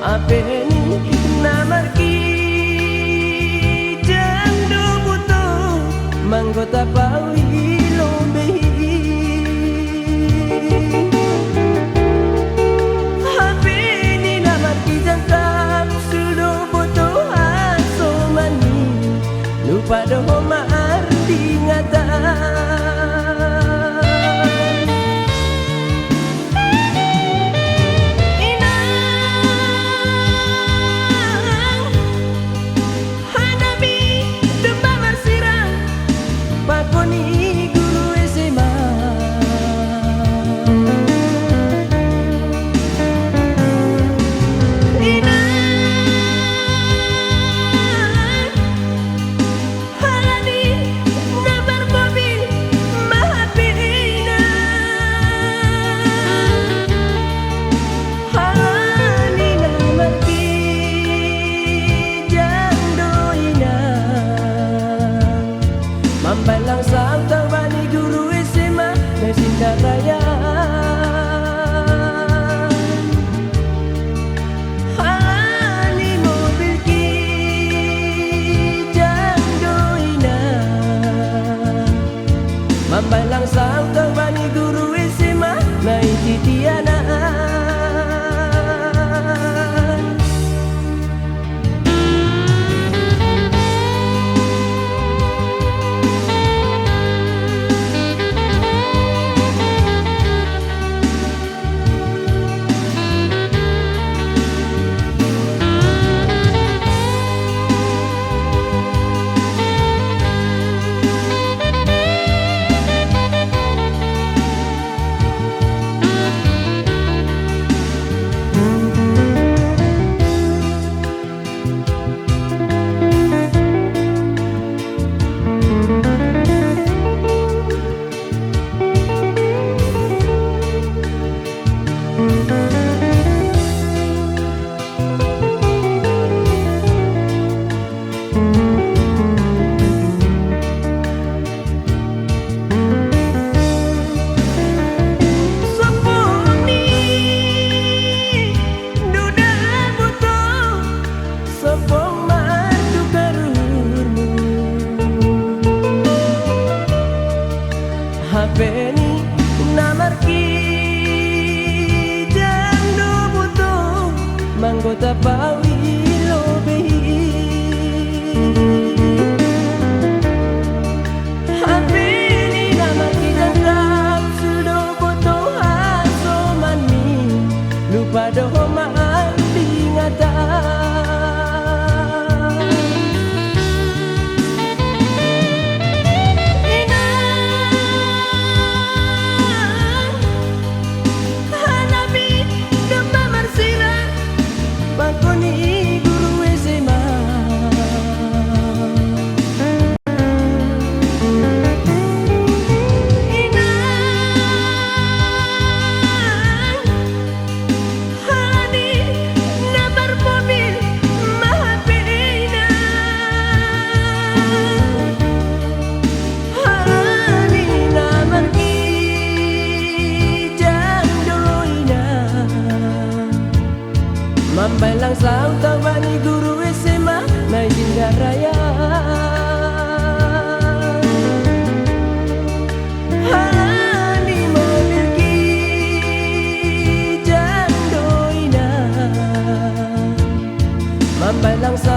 Apeni namarki jando buto manggota pawi lombehi. Apeni namarki jangkap sudo buto asomani lupa doho marti ngata. Mambalang sang tawani guru SMA na Sindaraya. Hani mobil ki jangdoina. Mambalang sang tawani guru SMA na Titiana. Apeni namarki jando buto manggota pawi lobehi. Apeni namarki jangkap sudo buto asomani lupa doho mandi ngata. Mambalang sang tawani guru SMA na Sindaraya. Hani mobil ki jandoina. Mambalang sang